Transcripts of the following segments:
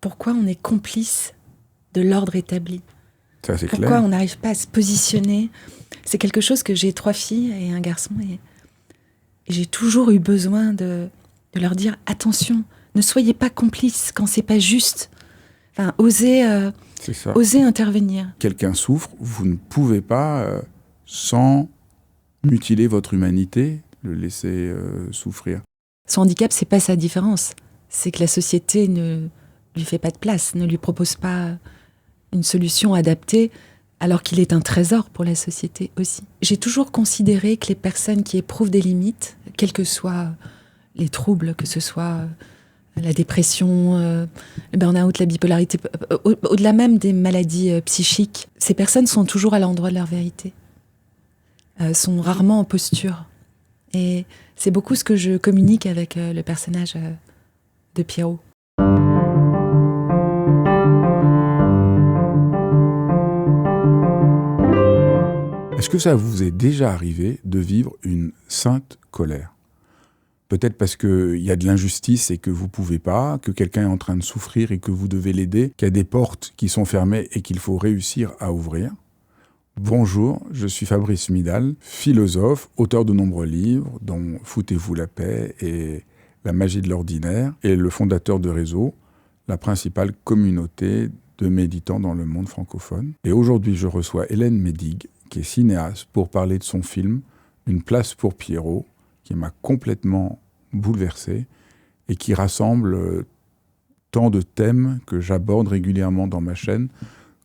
pourquoi on est complice de l'ordre établi. Ça, c'est Pourquoi clair. on n'arrive pas à se positionner. C'est quelque chose que j'ai 3 filles et un garçon. Et j'ai toujours eu besoin de leur dire « Attention, ne soyez pas complices quand c'est pas juste. » Enfin, C'est ça. osez intervenir. Quelqu'un souffre, vous ne pouvez pas, sans mutiler votre humanité, le laisser souffrir. Son handicap, c'est pas sa différence. C'est que la société ne lui fait pas de place, ne lui propose pas une solution adaptée, alors qu'il est un trésor pour la société aussi. J'ai toujours considéré que les personnes qui éprouvent des limites, quels que soient les troubles, que ce soit la dépression, le burn-out, la bipolarité, au-delà même des maladies psychiques, ces personnes sont toujours à l'endroit de leur vérité, sont rarement en posture. Et c'est beaucoup ce que je communique avec le personnage de Pierrot. Est-ce que ça vous est déjà arrivé de vivre une sainte colère ? Peut-être parce qu'il y a de l'injustice et que vous ne pouvez pas, que quelqu'un est en train de souffrir et que vous devez l'aider, qu'il y a des portes qui sont fermées et qu'il faut réussir à ouvrir. Bonjour, je suis Fabrice Midal, philosophe, auteur de nombreux livres, dont Foutez-vous la paix et La magie de l'ordinaire, et le fondateur de Réseau, la principale communauté de méditants dans le monde francophone. Et aujourd'hui, je reçois Hélène Médigue, qui est cinéaste, pour parler de son film « Une place pour Pierrot », qui m'a complètement bouleversé et qui rassemble tant de thèmes que j'aborde régulièrement dans ma chaîne.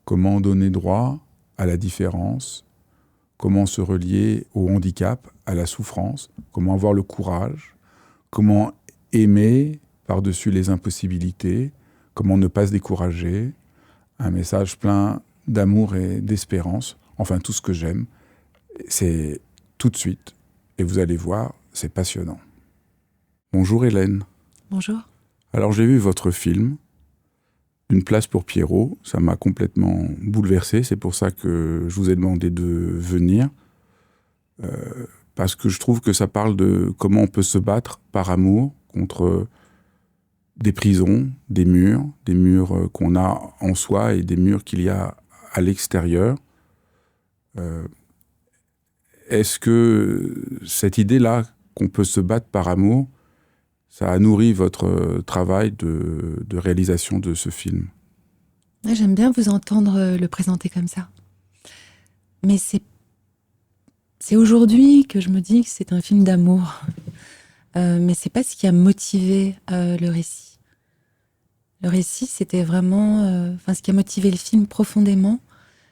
Comment donner droit à la différence, comment se relier au handicap, à la souffrance, comment avoir le courage, comment aimer par-dessus les impossibilités, comment ne pas se décourager, un message plein d'amour et d'espérance, enfin tout ce que j'aime. C'est tout de suite, et vous allez voir, c'est passionnant. Bonjour Hélène. Bonjour. Alors j'ai vu votre film, Une place pour Pierrot, ça m'a complètement bouleversé, c'est pour ça que je vous ai demandé de venir, parce que je trouve que ça parle de comment on peut se battre par amour contre des prisons, des murs qu'on a en soi et des murs qu'il y a à l'extérieur. Est-ce que cette idée-là, qu'on peut se battre par amour, ça a nourri votre travail de réalisation de ce film? J'aime bien vous entendre le présenter comme ça. Mais c'est aujourd'hui que je me dis que c'est un film d'amour. Mais c'est pas ce qui a motivé le récit. Le récit, c'était vraiment... ce qui a motivé le film profondément,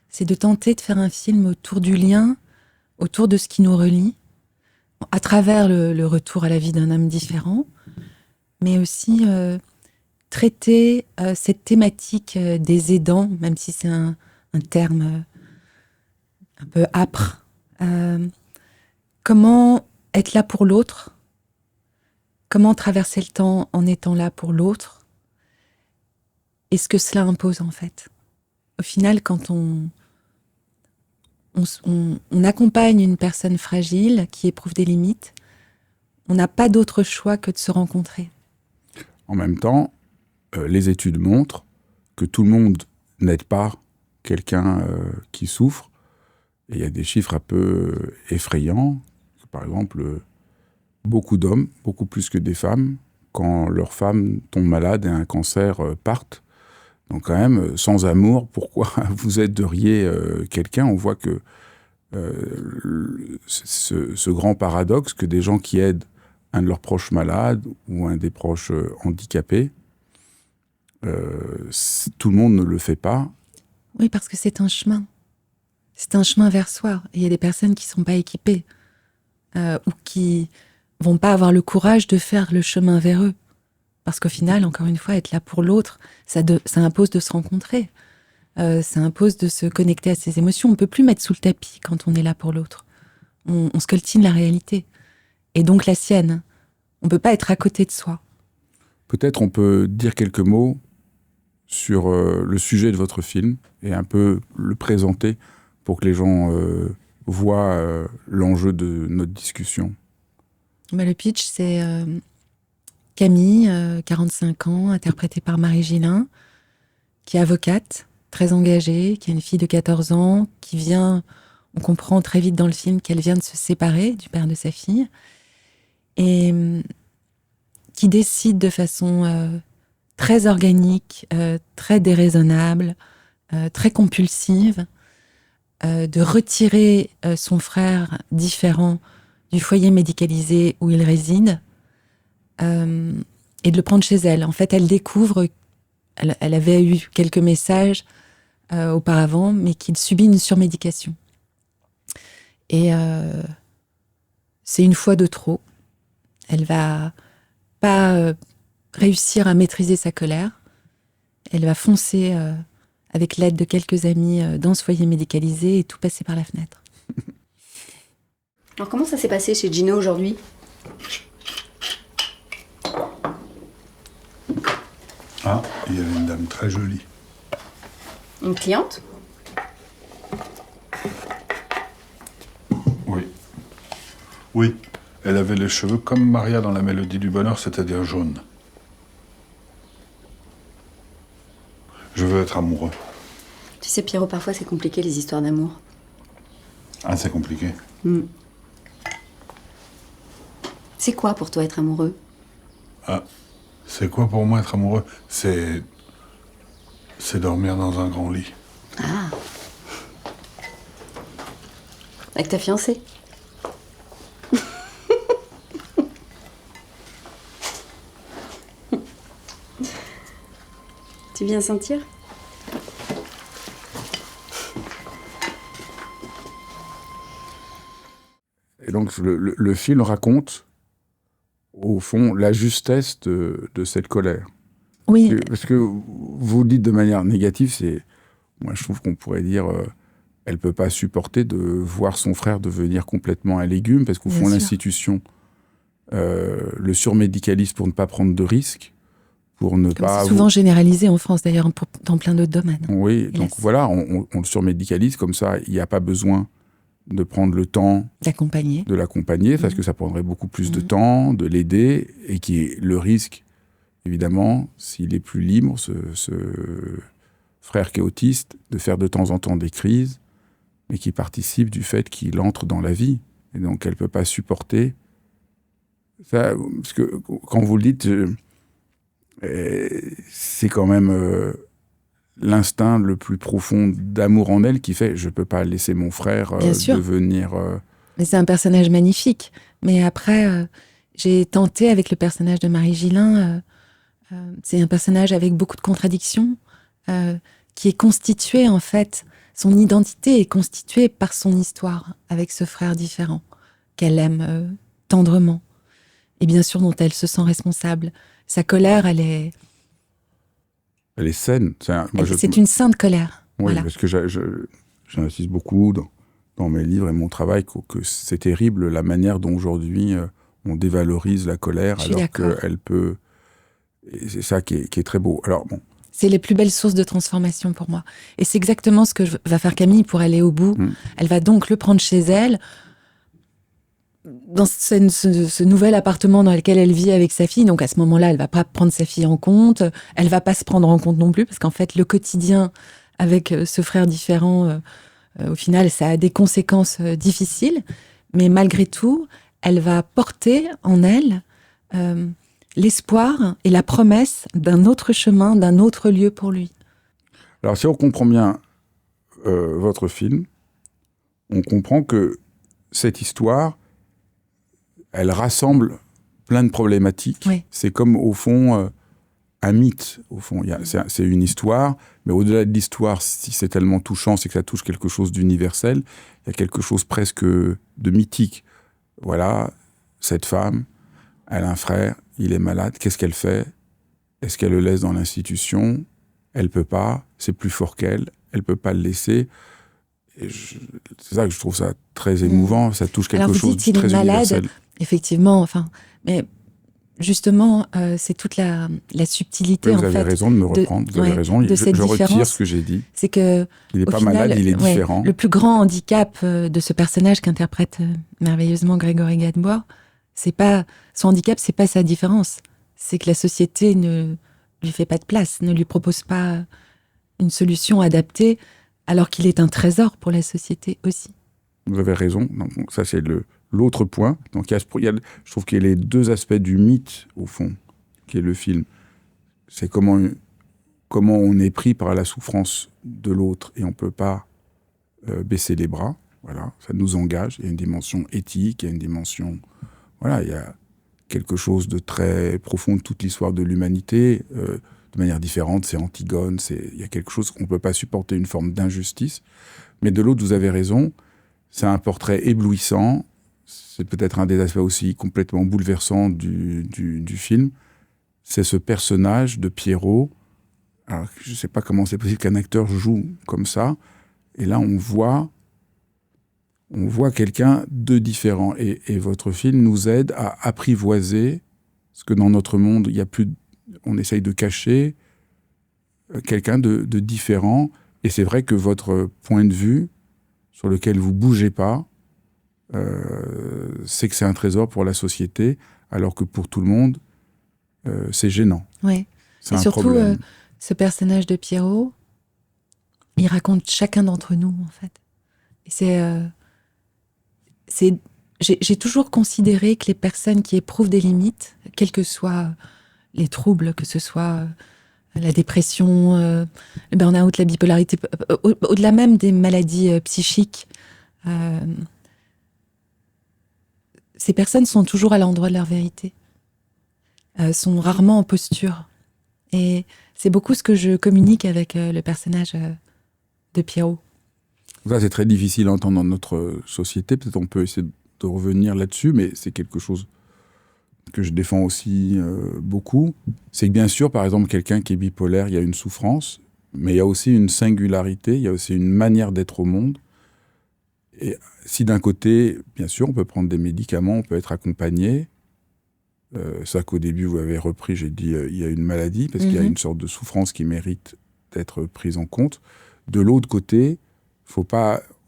c'est de tenter de faire un film autour du lien, autour de ce qui nous relie, à travers le retour à la vie d'un homme différent, mais aussi traiter cette thématique des aidants, même si c'est un terme un peu âpre. Comment être là pour l'autre, comment traverser le temps en étant là pour l'autre, et ce que cela impose en fait. Au final, quand on accompagne une personne fragile qui éprouve des limites, on n'a pas d'autre choix que de se rencontrer. En même temps, les études montrent que tout le monde n'aide pas quelqu'un qui souffre. Et il y a des chiffres un peu effrayants. Par exemple, beaucoup d'hommes, beaucoup plus que des femmes, quand leur femme tombe malade et a un cancer, partent. Donc quand même, sans amour, pourquoi vous aideriez quelqu'un? On voit que ce grand paradoxe que des gens qui aident un de leurs proches malades ou un des proches handicapés, tout le monde ne le fait pas. Oui, parce que c'est un chemin. C'est un chemin vers soi. Et il y a des personnes qui ne sont pas équipées ou qui vont pas avoir le courage de faire le chemin vers eux. Parce qu'au final, encore une fois, être là pour l'autre, ça impose de se rencontrer. Ça impose de se connecter à ses émotions. On ne peut plus mettre sous le tapis quand on est là pour l'autre. On scoltine la réalité. Et donc la sienne. On ne peut pas être à côté de soi. Peut-être on peut dire quelques mots sur le sujet de votre film et un peu le présenter pour que les gens voient l'enjeu de notre discussion. Le pitch, c'est Camille, 45 ans, interprétée par Marie Gillin, qui est avocate, très engagée, qui a une fille de 14 ans, qui vient, on comprend très vite dans le film qu'elle vient de se séparer du père de sa fille, et qui décide de façon très organique, très déraisonnable, très compulsive, de retirer son frère différent du foyer médicalisé où il réside, et de le prendre chez elle. En fait, elle découvre, elle avait eu quelques messages auparavant, mais qu'il subit une surmédication. Et c'est une fois de trop. Elle va pas réussir à maîtriser sa colère. Elle va foncer avec l'aide de quelques amis dans ce foyer médicalisé et tout passer par la fenêtre. Alors comment ça s'est passé chez Gino aujourd'hui ? Ah, il y avait une dame très jolie. Une cliente ? Oui. Oui, elle avait les cheveux comme Maria dans La Mélodie du Bonheur, c'est-à-dire jaunes. Je veux être amoureux. Tu sais, Pierrot, parfois c'est compliqué les histoires d'amour. Ah, c'est compliqué. C'est quoi pour toi être amoureux ? Ah, c'est quoi pour moi être amoureux ? C'est dormir dans un grand lit. Ah. Avec ta fiancée ? Tu viens sentir ? Et donc le film raconte, au fond, la justesse de cette colère. Oui, Parce que vous le dites de manière négative, moi je trouve qu'on pourrait dire, elle peut pas supporter de voir son frère devenir complètement un légume, parce qu'au Bien fond sûr. l'institution le surmédicalise pour ne pas prendre de risques, pour ne pas... c'est souvent généralisé en France d'ailleurs, dans plein d'autres domaines. Oui, donc Hélas. voilà, on le surmédicalise, comme ça il n'y a pas besoin de prendre le temps D'accompagner. de l'accompagner, parce que ça prendrait beaucoup plus de temps, de l'aider, et qui est le risque, évidemment, s'il est plus libre, ce frère qui est autiste, de faire de temps en temps des crises, mais qui participe du fait qu'il entre dans la vie. Et donc, elle ne peut pas supporter ça. Parce que quand vous le dites, c'est quand même l'instinct le plus profond d'amour en elle qui fait « je ne peux pas laisser mon frère Bien sûr. devenir... Mais c'est un personnage magnifique. Mais après, j'ai tenté avec le personnage de Marie Gillin. C'est un personnage avec beaucoup de contradictions, qui est constitué, en fait, son identité est constituée par son histoire avec ce frère différent, qu'elle aime tendrement, et bien sûr dont elle se sent responsable. Sa colère, elle est saine. c'est une sainte colère. Oui, Voilà. parce que j'insiste beaucoup dans mes livres et mon travail que c'est terrible la manière dont aujourd'hui on dévalorise la colère, Je suis alors d'accord. qu'elle peut... Et c'est ça qui est très beau. Alors bon, C'est les plus belles sources de transformation pour moi. Et c'est exactement ce que va faire Camille pour aller au bout. Elle va donc le prendre chez elle, dans ce nouvel appartement dans lequel elle vit avec sa fille. Donc à ce moment-là, elle va pas prendre sa fille en compte. Elle va pas se prendre en compte non plus, parce qu'en fait, le quotidien avec ce frère différent, au final, ça a des conséquences difficiles. Mais malgré tout, elle va porter en elle l'espoir et la promesse d'un autre chemin, d'un autre lieu pour lui. alors si on comprend bien votre film, on comprend que cette histoire, elle rassemble plein de problématiques. Oui. C'est comme, au fond, un mythe. Au fond, c'est une histoire, mais au-delà de l'histoire, si c'est tellement touchant, c'est que ça touche quelque chose d'universel. Il y a quelque chose presque de mythique. Voilà, cette femme, elle a un frère, il est malade, qu'est-ce qu'elle fait ? Est-ce qu'elle le laisse dans l'institution ? Elle peut pas, c'est plus fort qu'elle, elle peut pas le laisser. Et c'est ça que je trouve ça très émouvant, ça touche quelque Alors vous chose dites, de il est très malade, universel. effectivement, mais justement, c'est toute la subtilité, Oui, en vous avez fait. raison de me reprendre, vous avez raison, de cette je retire différence. ce que j'ai dit. C'est que, Il n'est au pas final, malade, il est différent. Le plus grand handicap de ce personnage qu'interprète merveilleusement Grégory Gadebois, son handicap, c'est pas sa différence. C'est que la société ne lui fait pas de place, ne lui propose pas une solution adaptée, alors qu'il est un trésor pour la société aussi. Vous avez raison. Donc, ça, c'est l'autre point. Donc, je trouve qu'il y a les deux aspects du mythe, au fond, qui est le film. C'est comment on est pris par la souffrance de l'autre et on ne peut pas baisser les bras. Voilà, ça nous engage. Il y a une dimension éthique, il y a une dimension... Voilà, il y a quelque chose de très profond de toute l'histoire de l'humanité. De manière différente, c'est Antigone. Il y a quelque chose qu'on ne peut pas supporter, une forme d'injustice. Mais de l'autre, vous avez raison, c'est un portrait éblouissant. C'est peut-être un des aspects aussi complètement bouleversants du film. C'est ce personnage de Pierrot. Alors, je ne sais pas comment c'est possible qu'un acteur joue comme ça. Et là, on voit quelqu'un de différent. Et votre film nous aide à apprivoiser ce que dans notre monde, on essaye de cacher, quelqu'un de différent. Et c'est vrai que votre point de vue, sur lequel vous ne bougez pas, c'est que c'est un trésor pour la société, alors que pour tout le monde, c'est gênant. Oui. C'est et un surtout, problème. Ce personnage de Pierrot, il raconte chacun d'entre nous, en fait. Et j'ai toujours considéré que les personnes qui éprouvent des limites, quels que soient les troubles, que ce soit la dépression, le burn-out, la bipolarité, au-delà même des maladies psychiques, ces personnes sont toujours à l'endroit de leur vérité, sont rarement en posture. Et c'est beaucoup ce que je communique avec le personnage de Pierrot. Ça, c'est très difficile à entendre dans notre société. Peut-être on peut essayer de revenir là-dessus, mais c'est quelque chose que je défends aussi beaucoup. C'est que bien sûr, par exemple, quelqu'un qui est bipolaire, il y a une souffrance, mais il y a aussi une singularité, il y a aussi une manière d'être au monde. Et si d'un côté, bien sûr, on peut prendre des médicaments, on peut être accompagné, ça qu'au début vous avez repris, j'ai dit il y a une maladie, parce qu'il y a une sorte de souffrance qui mérite d'être prise en compte. De l'autre côté,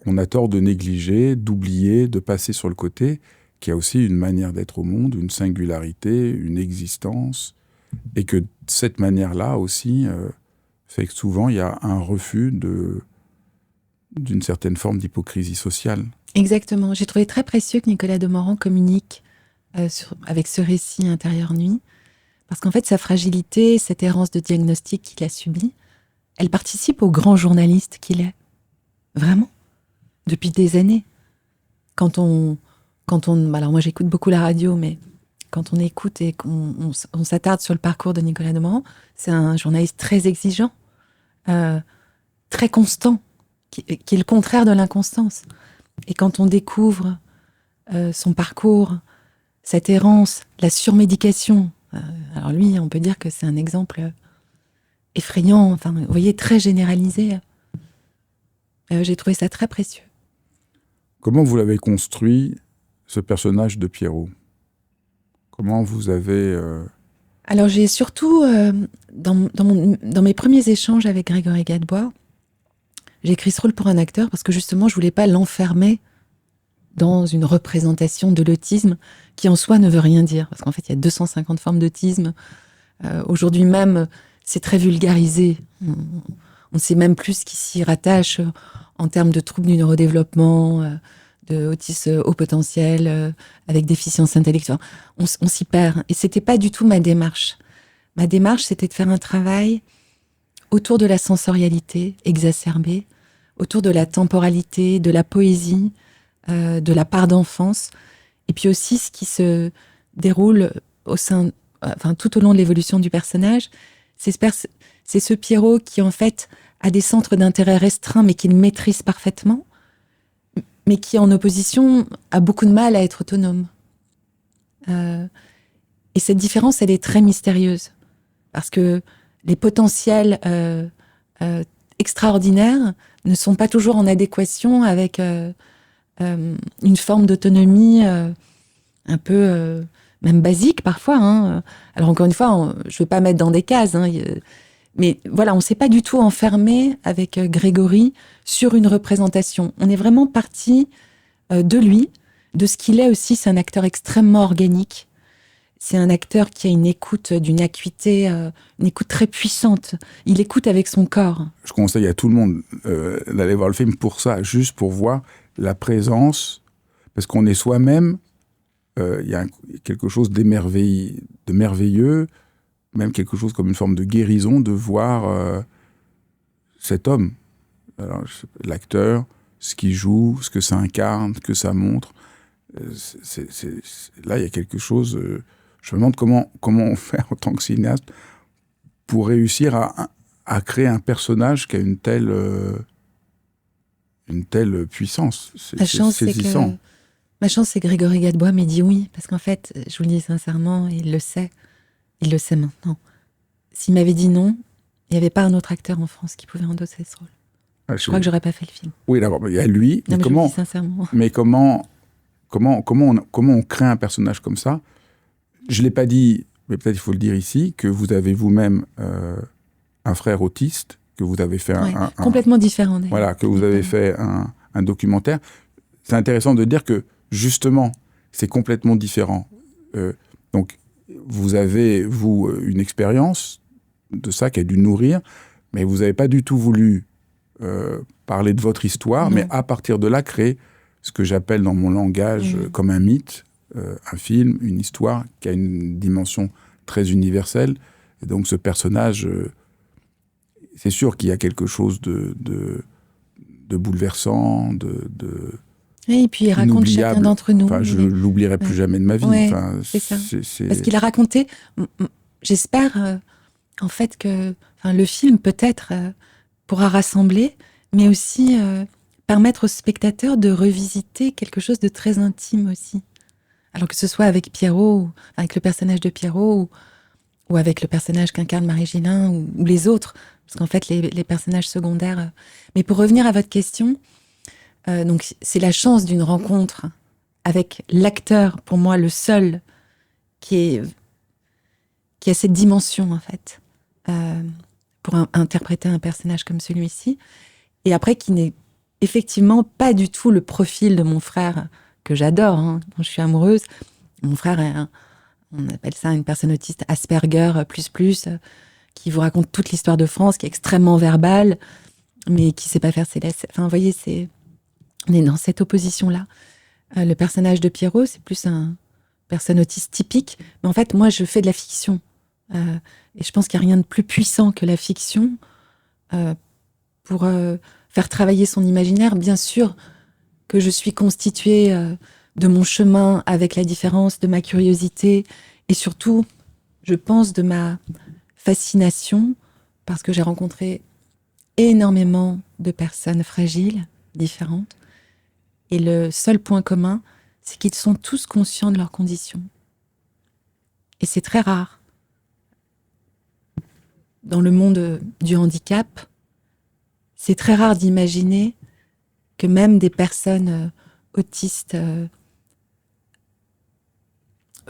on a tort de négliger, d'oublier, de passer sur le côté, qu'il y a aussi une manière d'être au monde, une singularité, une existence, et que cette manière-là aussi fait que souvent il y a un refus d'une certaine forme d'hypocrisie sociale. Exactement. J'ai trouvé très précieux que Nicolas Demorand communique avec ce récit Intérieure Nuit, parce qu'en fait, sa fragilité, cette errance de diagnostic qu'il a subie, elle participe au grand journaliste qu'il est. Vraiment. Depuis des années. Alors moi, j'écoute beaucoup la radio, mais quand on écoute et qu'on s'attarde sur le parcours de Nicolas Demorand, c'est un journaliste très exigeant, très constant, qui est le contraire de l'inconstance. Et quand on découvre son parcours, cette errance, la surmédication, alors lui, on peut dire que c'est un exemple effrayant, enfin, vous voyez, très généralisé. J'ai trouvé ça très précieux. Comment vous l'avez construit, ce personnage de Pierrot? Comment vous avez... Alors j'ai surtout, dans mes premiers échanges avec Grégory Gadebois, j'ai écrit ce rôle pour un acteur parce que justement, je voulais pas l'enfermer dans une représentation de l'autisme qui en soi ne veut rien dire. Parce qu'en fait, il y a 250 formes d'autisme. Aujourd'hui même, c'est très vulgarisé. On ne sait même plus ce qui s'y rattache en termes de troubles du neurodéveloppement, de autisme haut potentiel, avec déficience intellectuelle. On s'y perd. Et c'était pas du tout ma démarche. Ma démarche, c'était de faire un travail autour de la sensorialité exacerbée, autour de la temporalité, de la poésie, de la part d'enfance, et puis aussi ce qui se déroule tout au long de l'évolution du personnage. C'est ce Pierrot qui, en fait, a des centres d'intérêt restreints, mais qu'il maîtrise parfaitement, mais qui, en opposition, a beaucoup de mal à être autonome. Et cette différence, elle est très mystérieuse, parce que les potentiels extraordinaires ne sont pas toujours en adéquation avec une forme d'autonomie un peu même basique parfois. Hein. Alors encore une fois, je ne veux pas mettre dans des cases, hein, mais voilà, on ne s'est pas du tout enfermé avec Grégory sur une représentation. On est vraiment parti de lui, de ce qu'il est aussi. C'est un acteur extrêmement organique. c'est un acteur qui a une écoute d'une acuité, une écoute très puissante. Il écoute avec son corps. Je conseille à tout le monde d'aller voir le film pour ça, juste pour voir la présence, parce qu'on est soi-même, il y a quelque chose de merveilleux, même quelque chose comme une forme de guérison de voir cet homme. Alors, l'acteur, ce qu'il joue, ce que ça incarne, ce que ça montre. Là, il y a quelque chose... je me demande comment on fait en tant que cinéaste pour réussir à créer un personnage qui a une telle puissance. Ma chance, c'est que Grégory Gadebois m'ait dit oui, parce qu'en fait, je vous le dis sincèrement, il le sait maintenant. S'il m'avait dit non, il n'y avait pas un autre acteur en France qui pouvait endosser ce rôle. Je crois que j'aurais pas fait le film. Oui, d'abord, il y a lui. Non, mais je le dis sincèrement. Mais comment on crée un personnage comme ça? Je l'ai pas dit, mais peut-être il faut le dire ici, que vous avez vous-même un frère autiste, que vous avez fait complètement différent. Voilà, que vous avez fait un documentaire. C'est intéressant de dire que justement, c'est complètement différent. Donc, vous avez une expérience de ça qui a dû nourrir, mais vous n'avez pas du tout voulu parler de votre histoire, mais à partir de là, créer ce que j'appelle dans mon langage comme un mythe, un film, une histoire qui a une dimension très universelle. Et donc ce personnage, c'est sûr qu'il y a quelque chose de bouleversant, et puis il raconte chacun d'entre nous. Enfin, je ne l'oublierai plus jamais de ma vie. Ouais, enfin, c'est ça. Parce qu'il a raconté, j'espère en fait que le film peut-être pourra rassembler, mais aussi permettre aux spectateurs de revisiter quelque chose de très intime aussi. Alors que ce soit avec Pierrot, avec le personnage de Pierrot, ou avec le personnage qu'incarne Marie Gillin, ou les autres, parce qu'en fait les personnages secondaires... Mais pour revenir à votre question, donc c'est la chance d'une rencontre avec l'acteur, pour moi le seul, qui a cette dimension en fait, pour interpréter un personnage comme celui-ci, et après qui n'est effectivement pas du tout le profil de mon frère, que j'adore, dont je suis amoureuse. Mon frère est on appelle ça une personne autiste Asperger ++, qui vous raconte toute l'histoire de France, qui est extrêmement verbale, mais qui sait pas faire ses laisses. Enfin, vous voyez, on est dans cette opposition-là. Le personnage de Pierrot, c'est plus un personne autiste typique, mais en fait, moi, je fais de la fiction. Et je pense qu'il n'y a rien de plus puissant que la fiction pour faire travailler son imaginaire. Bien sûr que je suis constituée de mon chemin avec la différence, de ma curiosité, et surtout, je pense, de ma fascination, parce que j'ai rencontré énormément de personnes fragiles, différentes, et le seul point commun, c'est qu'ils sont tous conscients de leurs conditions. Et c'est très rare. Dans le monde du handicap, c'est très rare d'imaginer que même des personnes autistes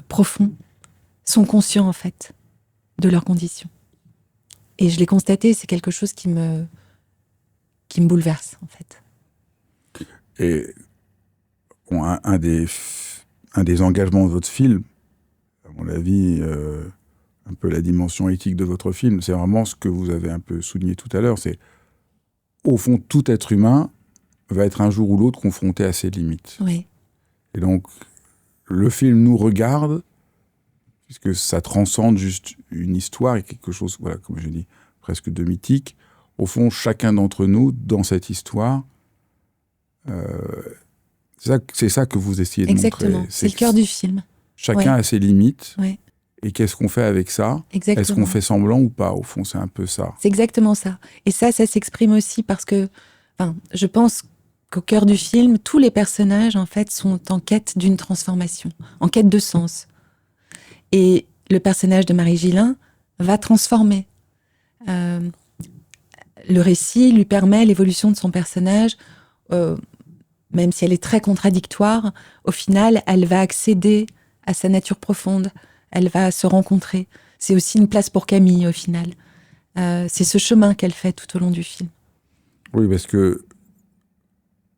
profonds sont conscients, en fait, de leurs conditions. Et je l'ai constaté, c'est quelque chose qui me bouleverse, en fait. Et un des engagements de votre film, à mon avis, un peu la dimension éthique de votre film, c'est vraiment ce que vous avez un peu souligné tout à l'heure, c'est, au fond, tout être humain va être un jour ou l'autre confronté à ses limites. Oui. Et donc, le film nous regarde, puisque ça transcende juste une histoire et quelque chose, voilà, comme je dis, presque de mythique. Au fond, chacun d'entre nous, dans cette histoire, c'est ça que vous essayez de montrer. Exactement, c'est le cœur du film. Chacun a ses limites. Ouais. Et qu'est-ce qu'on fait avec ça? Exactement. Est-ce qu'on fait semblant ou pas? Au fond, c'est un peu ça. C'est exactement ça. Et ça s'exprime aussi parce que, je pense qu'au cœur du film, tous les personnages, en fait, sont en quête d'une transformation, en quête de sens. Et le personnage de Marie Gillin va transformer. Le récit lui permet l'évolution de son personnage, même si elle est très contradictoire. Au final, elle va accéder à sa nature profonde. Elle va se rencontrer. C'est aussi une place pour Camille, au final. C'est ce chemin qu'elle fait tout au long du film. Oui, parce que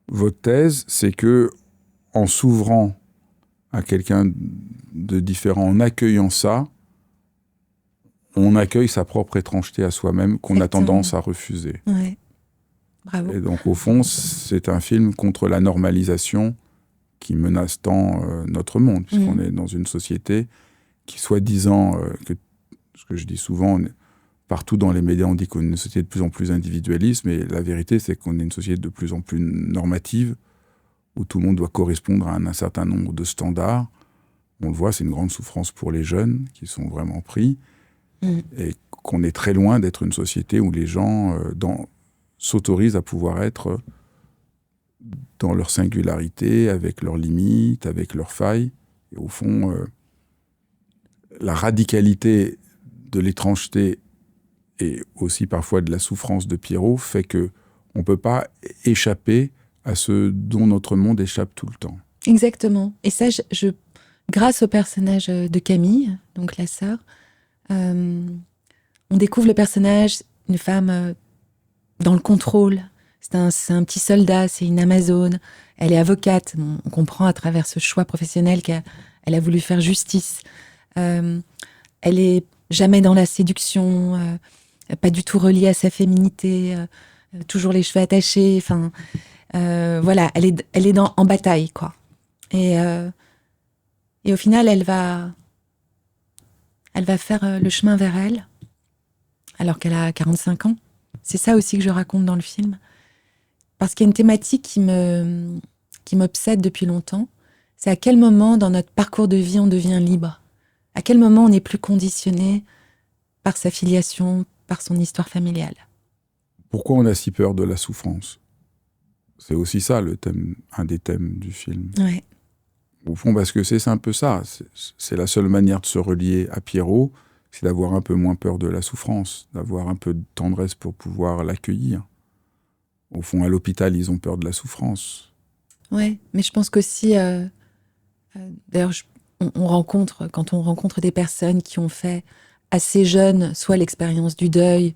votre thèse, c'est que en s'ouvrant à quelqu'un de différent, en accueillant ça, on accueille sa propre étrangeté à soi-même qu'on a Exactement. tendance à refuser. Ouais. Bravo. Et donc, au fond, c'est un film contre la normalisation qui menace tant notre monde, puisqu'on est dans une société qui, soi-disant, ce que je dis souvent, partout dans les médias, on dit qu'on est une société de plus en plus individualiste, mais la vérité, c'est qu'on est une société de plus en plus normative, où tout le monde doit correspondre à un certain nombre de standards. On le voit, c'est une grande souffrance pour les jeunes, qui sont vraiment pris, et qu'on est très loin d'être une société où les gens s'autorisent à pouvoir être dans leur singularité, avec leurs limites, avec leurs failles. Et au fond, la radicalité de l'étrangeté et aussi parfois de la souffrance de Pierrot fait qu'on ne peut pas échapper à ce dont notre monde échappe tout le temps. Exactement. Et ça, grâce au personnage de Camille, donc la sœur, on découvre le personnage, une femme dans le contrôle. C'est un petit soldat, c'est une Amazone. Elle est avocate. On comprend à travers ce choix professionnel qu'elle a voulu faire justice. Elle est jamais dans la séduction, pas du tout reliée à sa féminité, toujours les cheveux attachés. Enfin, voilà, elle est en bataille, quoi. Et au final, elle va faire le chemin vers elle, alors qu'elle a 45 ans. C'est ça aussi que je raconte dans le film. Parce qu'il y a une thématique qui m'obsède depuis longtemps. C'est à quel moment dans notre parcours de vie on devient libre. À quel moment on n'est plus conditionné par sa filiation, par son histoire familiale. Pourquoi on a si peur de la souffrance ? C'est aussi ça un des thèmes du film. Ouais. Au fond, parce que c'est un peu ça. C'est la seule manière de se relier à Pierrot, c'est d'avoir un peu moins peur de la souffrance, d'avoir un peu de tendresse pour pouvoir l'accueillir. Au fond, à l'hôpital, ils ont peur de la souffrance. Ouais, mais je pense qu'aussi, d'ailleurs, quand on rencontre des personnes qui ont fait assez jeunes, soit l'expérience du deuil,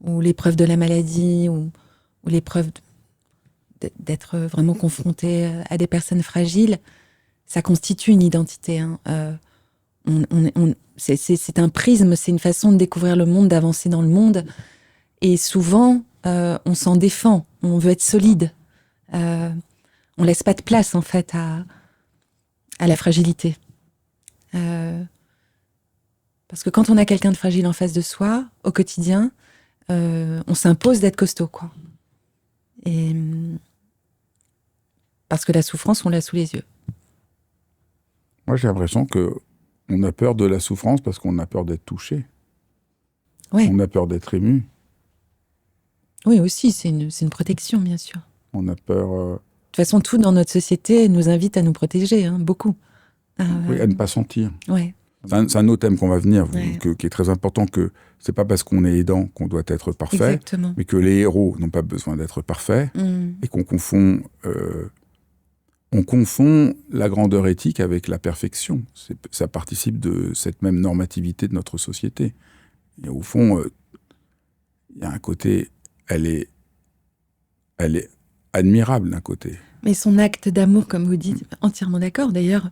ou l'épreuve de la maladie, ou l'épreuve d'être vraiment confronté à des personnes fragiles, ça constitue une identité. Hein. C'est un prisme, c'est une façon de découvrir le monde, d'avancer dans le monde. Et souvent, on s'en défend, on veut être solide. On laisse pas de place, en fait, à la fragilité. Parce que quand on a quelqu'un de fragile en face de soi, au quotidien, on s'impose d'être costaud, quoi. Et parce que la souffrance, on l'a sous les yeux. Moi, j'ai l'impression qu'on a peur de la souffrance parce qu'on a peur d'être touché. Ouais. On a peur d'être ému. Oui, aussi, c'est une protection, bien sûr. On a peur... De toute façon, tout dans notre société nous invite à nous protéger, hein, beaucoup. Oui, à ne pas sentir. Ouais. C'est un autre thème qu'on va venir, Ouais. qui est très important, que c'est pas parce qu'on est aidant qu'on doit être parfait, Exactement. mais que les héros n'ont pas besoin d'être parfaits, et qu'on confond la grandeur éthique avec la perfection. Ça participe de cette même normativité de notre société. Et au fond, il y a un côté, elle est admirable d'un côté. Mais son acte d'amour, comme vous dites, entièrement d'accord. D'ailleurs,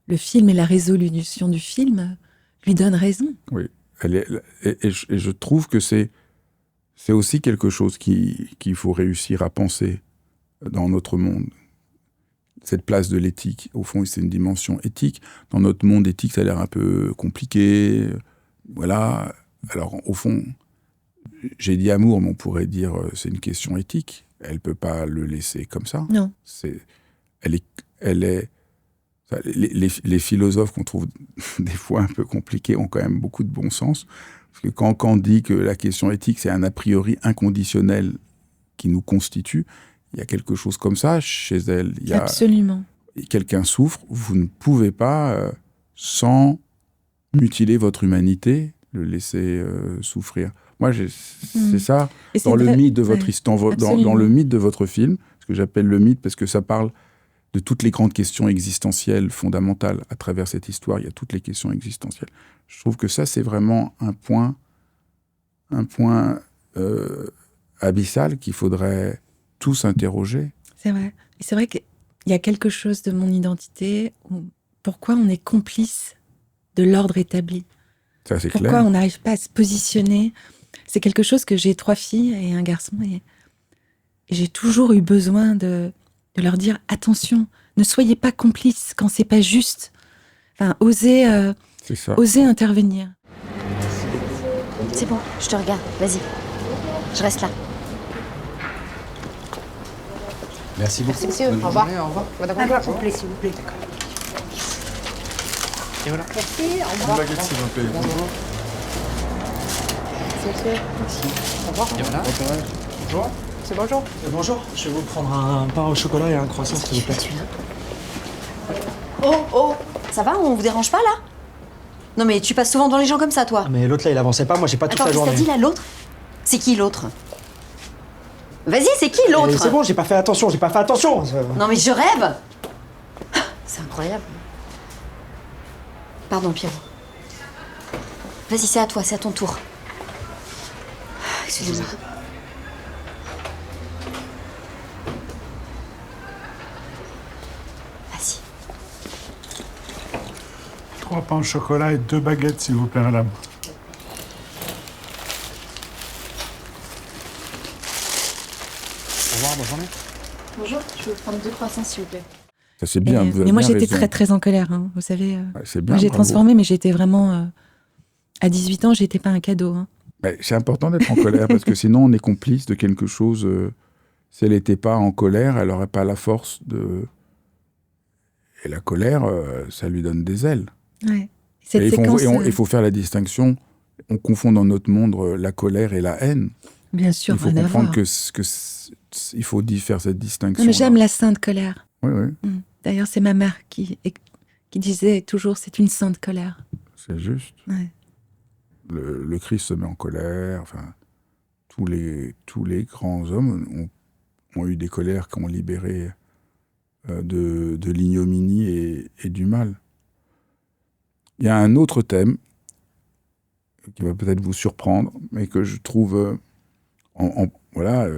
le film et la résolution du film lui donnent raison. Oui, et je trouve que c'est aussi quelque chose qu'il faut réussir à penser dans notre monde. Cette place de l'éthique, au fond, c'est une dimension éthique. Dans notre monde éthique, ça a l'air un peu compliqué. Voilà. Alors, au fond, j'ai dit amour, mais on pourrait dire c'est une question éthique. Elle ne peut pas le laisser comme ça. Non. Les philosophes qu'on trouve des fois un peu compliqués ont quand même beaucoup de bon sens. Parce que quand on dit que la question éthique, c'est un a priori inconditionnel qui nous constitue, il y a quelque chose comme ça chez elle. Absolument. Quelqu'un souffre, vous ne pouvez pas, sans mutiler votre humanité, le laisser souffrir. Moi, c'est ça, dans le mythe de votre histoire, dans le mythe de votre film, ce que j'appelle le mythe, parce que ça parle de toutes les grandes questions existentielles fondamentales. À travers cette histoire, il y a toutes les questions existentielles. Je trouve que ça, c'est vraiment un point abyssal qu'il faudrait tous interroger. C'est vrai. Et c'est vrai qu'il y a quelque chose de mon identité où pourquoi on est complice de l'ordre établi. Ça, c'est Pourquoi clair. on n'arrive pas à se positionner. C'est quelque chose que j'ai 3 filles et un garçon. Et j'ai toujours eu besoin de leur dire attention, ne soyez pas complices quand c'est pas juste. Enfin, osez intervenir. C'est bon, je te regarde. Vas-y. Je reste là. Merci beaucoup. Monsieur, Bonne au revoir. journée, au revoir. Madame, Un verre complet, s'il vous plaît. Et voilà. merci, au revoir. Une baguette, s'il vous plaît. Bonjour. Merci, monsieur. Au revoir. Et voilà. Bonjour. C'est bonjour. Bonjour, je vais vous prendre un pain au chocolat et un croissant, s'il vous plaît. Oh, ça va? On vous dérange pas, là? Non, mais tu passes souvent devant les gens comme ça, toi. Ah, mais l'autre là, il avançait pas, moi j'ai pas toute Attends, la qu'est-ce que t'as journée. dit, là, l'autre? C'est qui, l'autre? Vas-y, c'est qui, Mais l'autre? c'est bon, j'ai pas fait attention. Non, mais je rêve! C'est incroyable. Pardon, Pierrot. Vas-y, c'est à toi, c'est à ton tour. Excusez-moi. Vas-y. 3 pains au chocolat et 2 baguettes, s'il vous plaît, madame. Au revoir, bonne journée. Bonjour, je veux prendre 2 croissants, s'il vous plaît. Ça, c'est bien. vous avez Mais moi, bien j'étais raison. très, très en colère. Hein, vous savez, Ouais, c'est bien, moi, j'ai bravo. transformé, mais j'étais vraiment... à 18 ans, j'étais pas un cadeau. Hein. Ouais, c'est important d'être en colère parce que sinon on est complice de quelque chose. Si elle n'était pas en colère, elle n'aurait pas la force de. Et la colère, ça lui donne des ailes. Ouais. Cette Et séquence... il faut faire la distinction. On confond dans notre monde la colère et la haine. bien sûr, Il faut rien à comprendre voir. il faut faire cette distinction. Non, mais j'aime la sainte colère. Oui, oui, D'ailleurs, c'est ma mère qui disait toujours, c'est une sainte colère. c'est juste. Ouais. Le Christ se met en colère. Enfin, tous les grands hommes ont eu des colères qui ont libéré de l'ignominie et du mal. Il y a un autre thème qui va peut-être vous surprendre, mais que je trouve... voilà,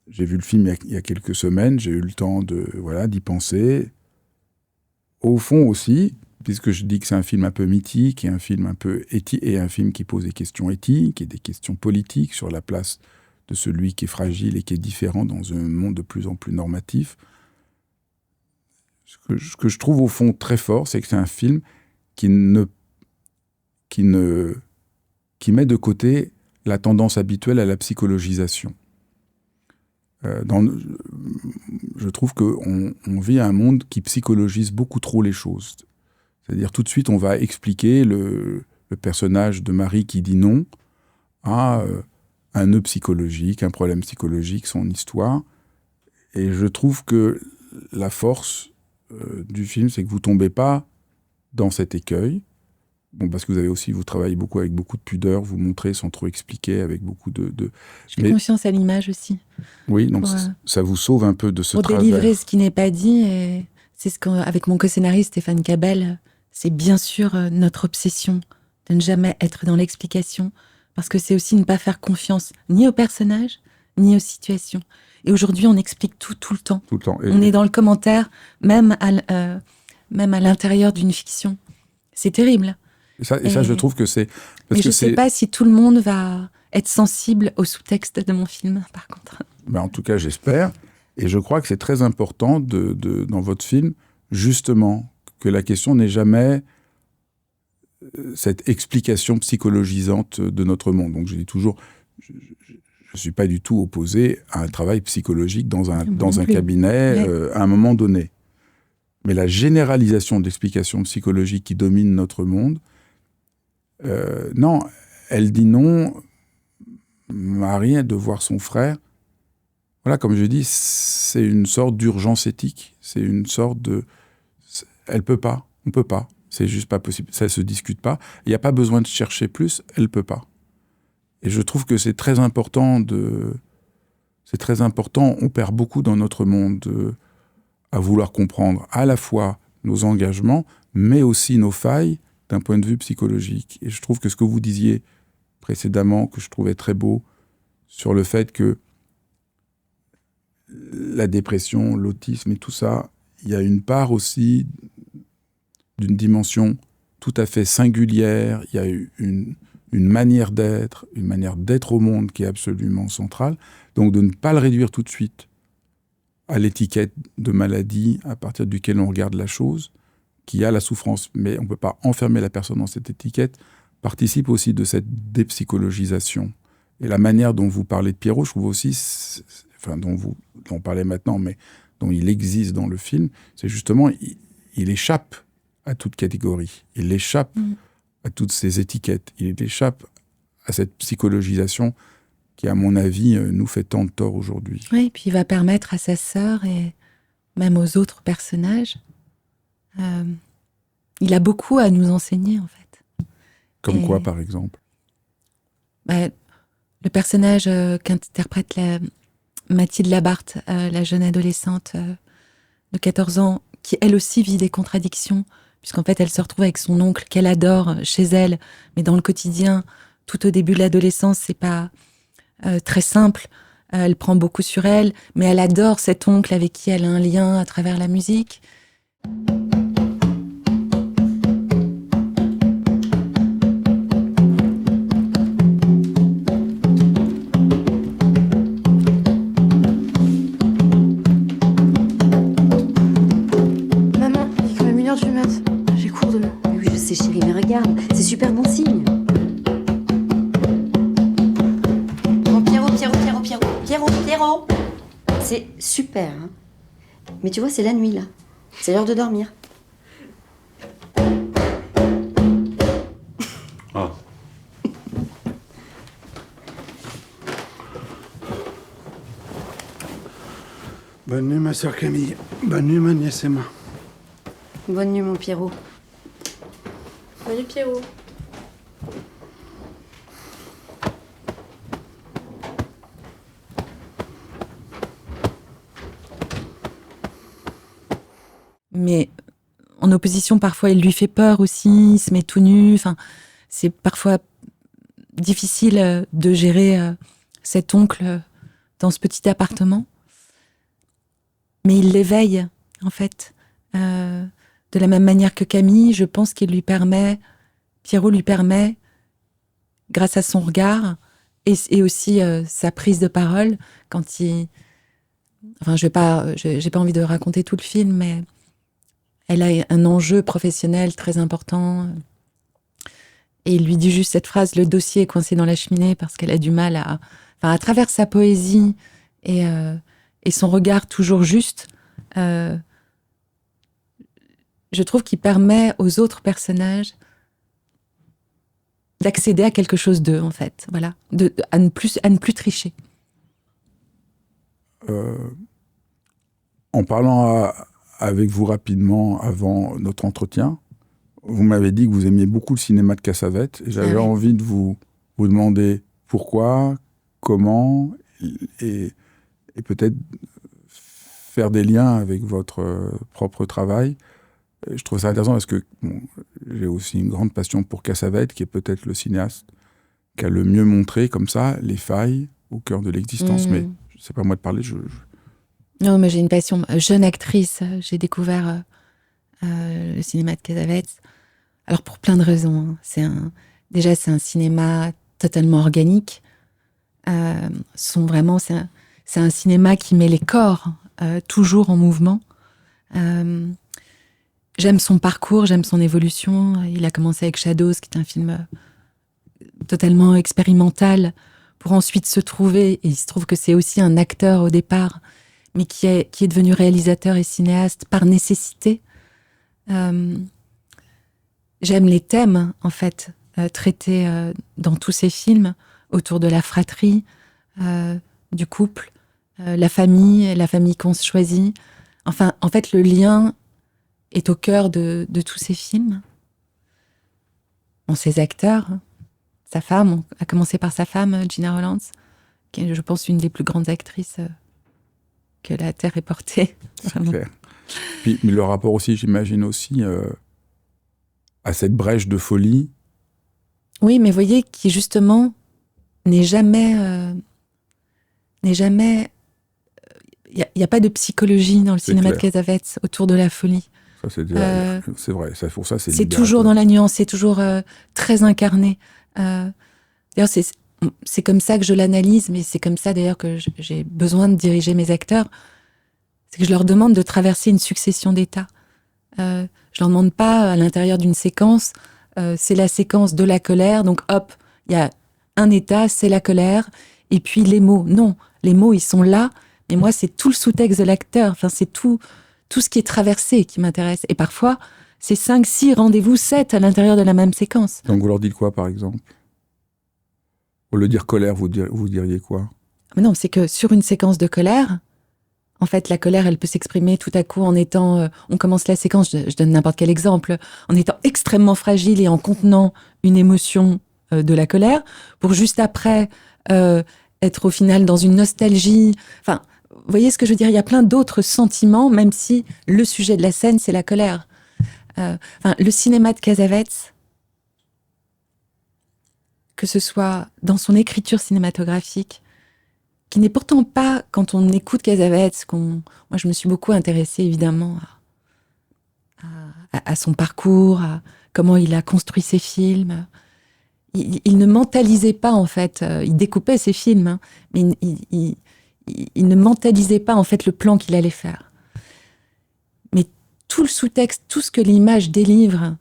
j'ai vu le film il y a quelques semaines, j'ai eu le temps d'y penser. Au fond aussi, puisque je dis que c'est un film un peu mythique, et un film un peu éthique, et un film qui pose des questions éthiques et des questions politiques sur la place de celui qui est fragile et qui est différent dans un monde de plus en plus normatif. Ce que je trouve au fond très fort, c'est que c'est un film qui met de côté la tendance habituelle à la psychologisation. Je trouve qu'on vit un monde qui psychologise beaucoup trop les choses. C'est-à-dire tout de suite, on va expliquer le personnage de Marie qui dit non à un nœud psychologique, un problème psychologique, son histoire. Et je trouve que la force du film, c'est que vous tombez pas dans cet écueil. Bon, parce que vous travaillez beaucoup avec beaucoup de pudeur, vous montrez sans trop expliquer, avec beaucoup de... Je fais confiance à l'image aussi. Oui, donc Pour, ça vous sauve un peu de ce pour travers. délivrer ce qui n'est pas dit. Et c'est ce qu'avec mon co-scénariste Stéphane Cabel, c'est bien sûr notre obsession de ne jamais être dans l'explication, parce que c'est aussi ne pas faire confiance ni aux personnages, ni aux situations. Et aujourd'hui, on explique tout le temps. Tout le temps. On est dans le commentaire, même à l'intérieur d'une fiction. C'est terrible. Et ça, je trouve que c'est... Mais je ne sais pas si tout le monde va être sensible au sous-texte de mon film, par contre. Ben, en tout cas, j'espère. Et je crois que c'est très important dans votre film, justement, que la question n'est jamais cette explication psychologisante de notre monde. Donc je dis toujours, je ne suis pas du tout opposé à un travail psychologique dans un cabinet à un moment donné. Mais la généralisation d'explications psychologiques qui domine notre monde, non, elle dit non à rien de voir son frère. Voilà, comme je dis, c'est une sorte d'urgence éthique. C'est une sorte de... Elle peut pas, on peut pas. C'est juste pas possible. Ça se discute pas. Il n'y a pas besoin de chercher plus, elle peut pas. Et je trouve que c'est très important C'est très important, on perd beaucoup dans notre monde à vouloir comprendre à la fois nos engagements, mais aussi nos failles d'un point de vue psychologique. Et je trouve que ce que vous disiez précédemment, que je trouvais très beau, sur le fait que la dépression, l'autisme et tout ça, il y a une part aussi d'une dimension tout à fait singulière. Il y a une manière d'être au monde qui est absolument centrale. Donc de ne pas le réduire tout de suite à l'étiquette de maladie à partir duquel on regarde la chose, qui a la souffrance. Mais on ne peut pas enfermer la personne dans cette étiquette, participe aussi de cette dépsychologisation. Et la manière dont vous parlez de Pierrot, je trouve aussi, dont vous parlez maintenant, mais dont il existe dans le film, c'est justement, il échappe à toute catégorie. Il échappe à toutes ces étiquettes. Il échappe à cette psychologisation qui, à mon avis, nous fait tant de tort aujourd'hui. Oui, et puis il va permettre à sa sœur et même aux autres personnages, il a beaucoup à nous enseigner, en fait. Comme quoi, par exemple? Le personnage qu'interprète Mathilde Labarthe, la jeune adolescente de 14 ans, qui elle aussi vit des contradictions, puisqu'en fait elle se retrouve avec son oncle qu'elle adore chez elle, mais dans le quotidien, tout au début de l'adolescence, c'est pas très simple. Elle prend beaucoup sur elle, mais elle adore cet oncle avec qui elle a un lien à travers la musique. Maman, il est quand même 1h du mat. J'ai cours demain. Oui, je sais, chérie, mais regarde, c'est super bon signe. Bon, Pierrot. C'est super, hein. Mais tu vois, c'est la nuit, là. C'est l'heure de dormir. Ah. Bonne nuit, ma sœur Camille. Bonne nuit, ma nièce Emma. Bonne nuit, mon Pierrot. Bonne nuit, Pierrot. Mais en opposition, parfois, il lui fait peur aussi, il se met tout nu. Enfin, c'est parfois difficile de gérer cet oncle dans ce petit appartement. Mais il l'éveille, en fait. De la même manière que Camille, je pense Pierrot lui permet, grâce à son regard et aussi sa prise de parole, quand il... Enfin, j'ai pas envie de raconter tout le film, mais elle a un enjeu professionnel très important. Et il lui dit juste cette phrase, le dossier est coincé dans la cheminée, parce qu'elle a du mal à... Enfin, à travers sa poésie et son regard toujours juste, je trouve qu'il permet aux autres personnages d'accéder à quelque chose d'eux, en fait. Voilà. À ne plus tricher. En parlant avec vous rapidement avant notre entretien, vous m'avez dit que vous aimiez beaucoup le cinéma de Cassavetes, et j'avais envie de vous demander pourquoi, comment, et peut-être faire des liens avec votre propre travail. Je trouve ça intéressant parce que j'ai aussi une grande passion pour Cassavetes, qui est peut-être le cinéaste qui a le mieux montré comme ça les failles au cœur de l'existence. Mais c'est pas moi de parler. Non, mais j'ai une passion. Jeune actrice, j'ai découvert le cinéma de Cassavetes. Alors pour plein de raisons. Déjà, c'est un cinéma totalement organique. C'est un cinéma qui met les corps toujours en mouvement. J'aime son parcours, j'aime son évolution. Il a commencé avec Shadows, qui est un film totalement expérimental, pour ensuite se trouver, et il se trouve que c'est aussi un acteur au départ, mais qui est devenu réalisateur et cinéaste par nécessité. J'aime les thèmes, en fait, traités dans tous ces films, autour de la fratrie, du couple, la famille qu'on se choisit. Enfin, en fait, le lien est au cœur de tous ces films. Bon, ses acteurs, sa femme, à commencer par sa femme, Gina Rollins, qui est, je pense, une des plus grandes actrices que la Terre ait portée. C'est clair. Puis, mais le rapport aussi, j'imagine aussi, à cette brèche de folie. Oui, mais vous voyez, qui justement n'est jamais... Il n'y a pas de psychologie dans le cinéma de Cassavetes autour de la folie. Ça, c'est vrai. Ça, pour ça, c'est libérateur. toujours dans la nuance, c'est toujours très incarné. D'ailleurs, c'est comme ça que je l'analyse, mais c'est comme ça d'ailleurs que j'ai besoin de diriger mes acteurs. C'est que je leur demande de traverser une succession d'états. Je leur demande pas à l'intérieur d'une séquence, c'est la séquence de la colère, donc hop, il y a un état, c'est la colère, et puis les mots. Non, les mots, ils sont là, mais moi, c'est tout le sous-texte de l'acteur. Enfin, c'est tout ce qui est traversé qui m'intéresse. Et parfois, c'est 5, 6, rendez-vous 7 à l'intérieur de la même séquence. Donc vous leur dites quoi, par exemple? Au lieu de dire colère, vous diriez quoi? Mais non, c'est que sur une séquence de colère, en fait, la colère, elle peut s'exprimer tout à coup en étant... on commence la séquence, je donne n'importe quel exemple, en étant extrêmement fragile et en contenant une émotion de la colère, pour juste après être au final dans une nostalgie. Enfin, vous voyez ce que je veux dire? Il y a plein d'autres sentiments, même si le sujet de la scène, c'est la colère. Le cinéma de Cassavetes, que ce soit dans son écriture cinématographique, qui n'est pourtant pas, quand on écoute Cassavetes, moi je me suis beaucoup intéressée évidemment à son parcours, à comment il a construit ses films. Il ne mentalisait pas en fait, il découpait ses films, hein, mais il ne mentalisait pas en fait le plan qu'il allait faire. Mais tout le sous-texte, tout ce que l'image délivre,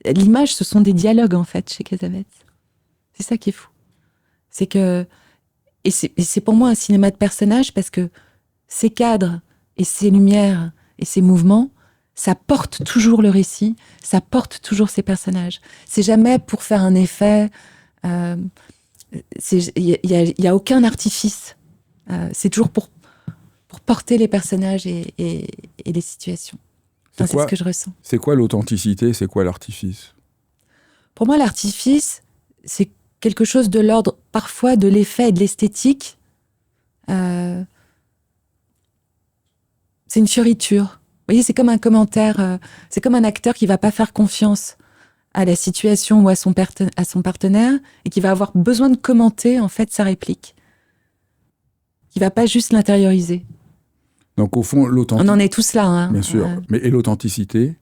l'image ce sont des dialogues en fait chez Cassavetes. C'est ça qui est fou. C'est que Et c'est pour moi un cinéma de personnages parce que ces cadres et ces lumières et ces mouvements, ça porte toujours le récit, ça porte toujours ces personnages. C'est jamais pour faire un effet, il y a aucun artifice. C'est toujours pour porter les personnages et les situations. Enfin, c'est ce que je ressens. C'est quoi l'authenticité? C'est quoi l'artifice? Pour moi, l'artifice, c'est quelque chose de l'ordre parfois de l'effet et de l'esthétique. C'est une fioriture. Vous voyez, c'est comme un commentaire, c'est comme un acteur qui va pas faire confiance à la situation ou à son partenaire et qui va avoir besoin de commenter en fait sa réplique. Qui va pas juste l'intérioriser. Donc au fond, l'authenticité... On en est tous là. Hein. Bien sûr. Mais et l'authenticité?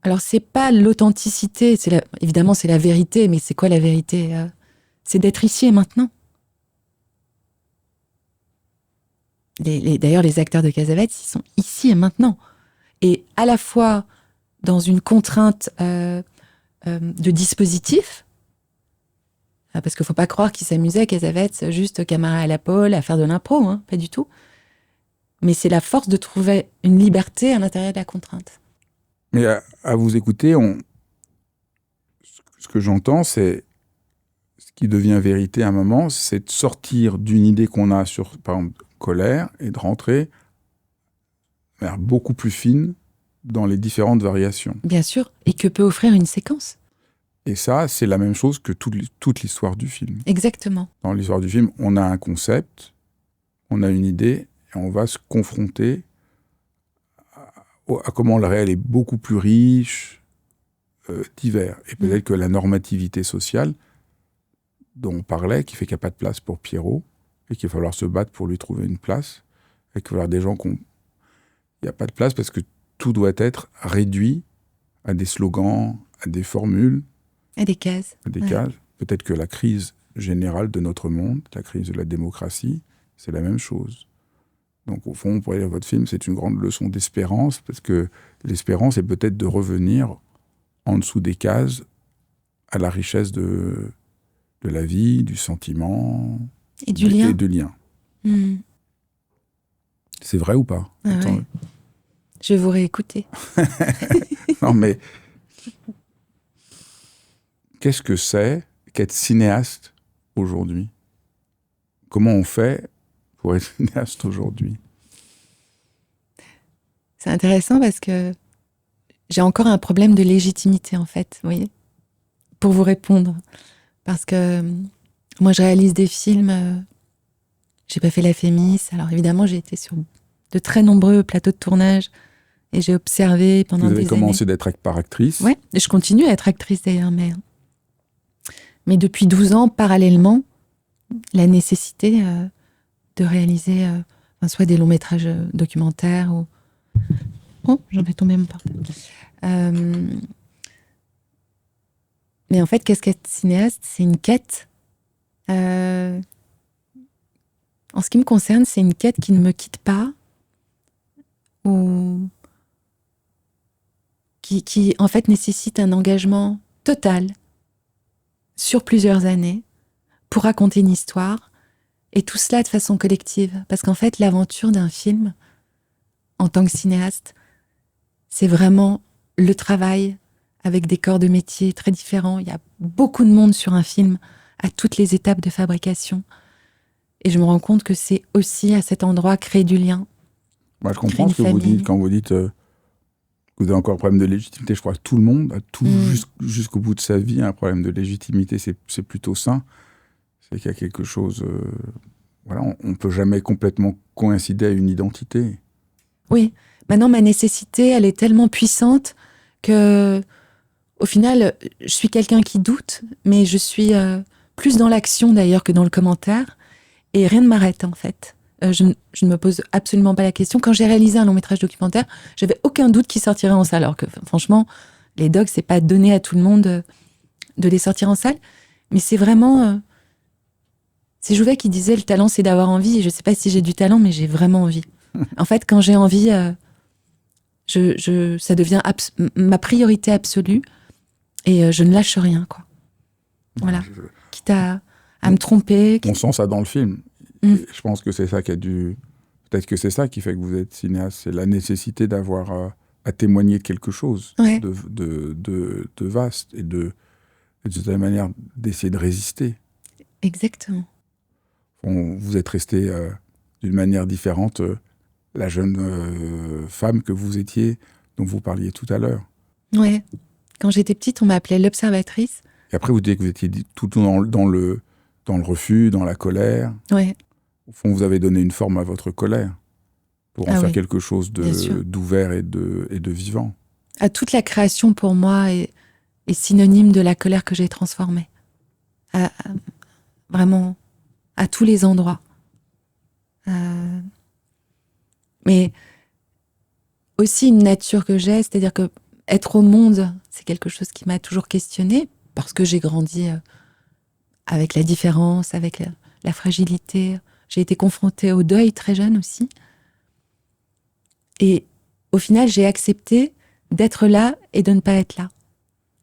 Alors, c'est pas l'authenticité, évidemment, c'est la vérité, mais c'est quoi la vérité? C'est d'être ici et maintenant. D'ailleurs, les acteurs de Cassavetes, ils sont ici et maintenant. Et à la fois dans une contrainte de dispositif, parce qu'il ne faut pas croire qu'ils s'amusaient, Cassavetes, juste caméra à l'épaule, à faire de l'impro, hein, pas du tout. Mais c'est la force de trouver une liberté à l'intérieur de la contrainte. Mais à vous écouter, ce que j'entends, c'est ce qui devient vérité à un moment, c'est de sortir d'une idée qu'on a sur, par exemple, colère et de rentrer vers beaucoup plus fine dans les différentes variations. Bien sûr, et que peut offrir une séquence. Et ça, c'est la même chose que toute l'histoire du film. Exactement. Dans l'histoire du film, on a un concept, on a une idée, et on va se confronter à comment le réel est beaucoup plus riche, divers. Et peut-être que la normativité sociale dont on parlait, qui fait qu'il n'y a pas de place pour Pierrot, et qu'il va falloir se battre pour lui trouver une place, et qu'il va y avoir des gens il n'y a pas de place parce que tout doit être réduit à des slogans, à des formules. À des cases. À des cases. Peut-être que la crise générale de notre monde, la crise de la démocratie, c'est la même chose. Donc, au fond, on pourrait dire votre film, c'est une grande leçon d'espérance, parce que l'espérance est peut-être de revenir en dessous des cases à la richesse de la vie, du sentiment et du lien. Et de lien. C'est vrai ou pas? Ouais. Je vais vous réécouter. Non, mais qu'est-ce que c'est qu'être cinéaste aujourd'hui? Comment on fait pour être cinéaste aujourd'hui? C'est intéressant parce que j'ai encore un problème de légitimité, en fait, vous voyez, pour vous répondre. Parce que moi, je réalise des films, j'ai pas fait la Fémis, alors évidemment, j'ai été sur de très nombreux plateaux de tournage et j'ai observé pendant des années. Vous avez commencé d'être par actrice? Oui, et je continue à être actrice d'ailleurs, mais depuis 12 ans, parallèlement, la nécessité de réaliser soit des longs métrages documentaires ou Oh, j'en vais tomber mon portable. Mais en fait, qu'est-ce qu'être cinéaste? C'est une quête. En ce qui me concerne, c'est une quête qui ne me quitte pas, ou qui en fait nécessite un engagement total sur plusieurs années pour raconter une histoire, et tout cela de façon collective. Parce qu'en fait, l'aventure d'un film, en tant que cinéaste, c'est vraiment le travail avec des corps de métier très différents. Il y a beaucoup de monde sur un film à toutes les étapes de fabrication. Et je me rends compte que c'est aussi à cet endroit créer du lien. Moi, je comprends ce que vous dites quand vous dites que vous avez encore un problème de légitimité. Je crois que tout le monde, jusqu'au bout de sa vie, a un problème de légitimité. C'est plutôt sain. C'est qu'il y a quelque chose... voilà, on ne peut jamais complètement coïncider à une identité. Oui. Maintenant, ma nécessité, elle est tellement puissante que, au final, je suis quelqu'un qui doute, mais je suis plus dans l'action d'ailleurs que dans le commentaire. Et rien ne m'arrête, en fait. Je ne me pose absolument pas la question. Quand j'ai réalisé un long-métrage documentaire, j'avais aucun doute qu'il sortirait en salle. Alors que, franchement, les docs, c'est pas donné à tout le monde de les sortir en salle. Mais c'est vraiment... c'est Jouvet qui disait « le talent, c'est d'avoir envie ». Et je sais pas si j'ai du talent, mais j'ai vraiment envie. En fait, quand j'ai envie, ça devient ma priorité absolue. Et je ne lâche rien, quoi. Voilà. Quitte à me tromper. On sent ça dans le film. Je pense que c'est ça qui a dû... Peut-être que c'est ça qui fait que vous êtes cinéaste. C'est la nécessité d'avoir à témoigner de quelque chose de vaste et de cette manière d'essayer de résister. Exactement. Vous êtes resté d'une manière différente la jeune femme que vous étiez, dont vous parliez tout à l'heure. Ouais. Quand j'étais petite, on m'appelait l'observatrice. Et après, vous dites que vous étiez tout dans le refus, dans la colère. Ouais. Au fond, vous avez donné une forme à votre colère pour en faire quelque chose d'ouvert et de vivant. Toute la création, pour moi, est synonyme de la colère que j'ai transformée. Vraiment, à tous les endroits. Mais aussi une nature que j'ai, c'est-à-dire que être au monde, c'est quelque chose qui m'a toujours questionnée, parce que j'ai grandi avec la différence, avec la fragilité. J'ai été confrontée au deuil très jeune aussi. Et au final, j'ai accepté d'être là et de ne pas être là.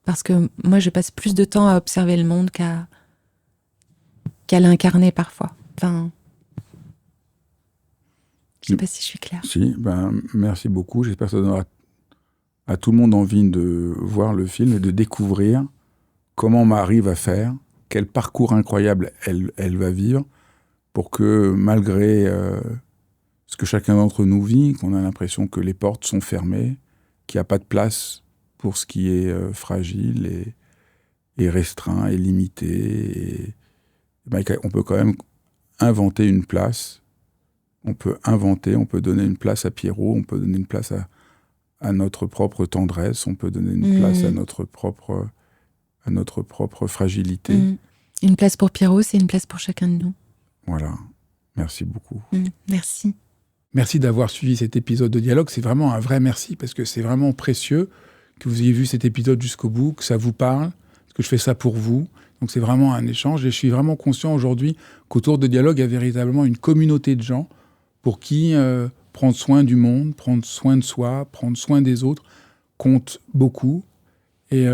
Parce que moi, je passe plus de temps à observer le monde qu'à l'incarner parfois. Enfin, je ne sais pas si je suis claire. Si, merci beaucoup. J'espère que ça donnera à tout le monde envie de voir le film et de découvrir comment Marie va faire, quel parcours incroyable elle va vivre, pour que malgré ce que chacun d'entre nous vit, qu'on a l'impression que les portes sont fermées, qu'il n'y a pas de place pour ce qui est fragile et restreint et limité. On peut quand même inventer une place. On peut donner une place à Pierrot, on peut donner une place à notre propre tendresse, on peut donner une place à notre propre fragilité. Une place pour Pierrot, c'est une place pour chacun de nous. Voilà. Merci beaucoup. Merci. Merci d'avoir suivi cet épisode de Dialogue. C'est vraiment un vrai merci, parce que c'est vraiment précieux que vous ayez vu cet épisode jusqu'au bout, que ça vous parle, parce que je fais ça pour vous. Donc c'est vraiment un échange. Et je suis vraiment conscient aujourd'hui qu'autour de Dialogue, il y a véritablement une communauté de gens pour qui prendre soin du monde, prendre soin de soi, prendre soin des autres compte beaucoup. Et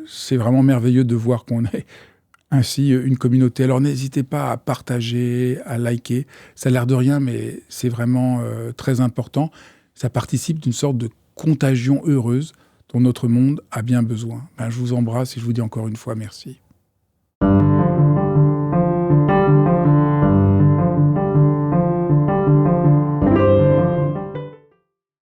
c'est vraiment merveilleux de voir qu'on est ainsi une communauté. Alors n'hésitez pas à partager, à liker. Ça a l'air de rien, mais c'est vraiment très important. Ça participe d'une sorte de contagion heureuse dont notre monde a bien besoin. Je vous embrasse et je vous dis encore une fois merci.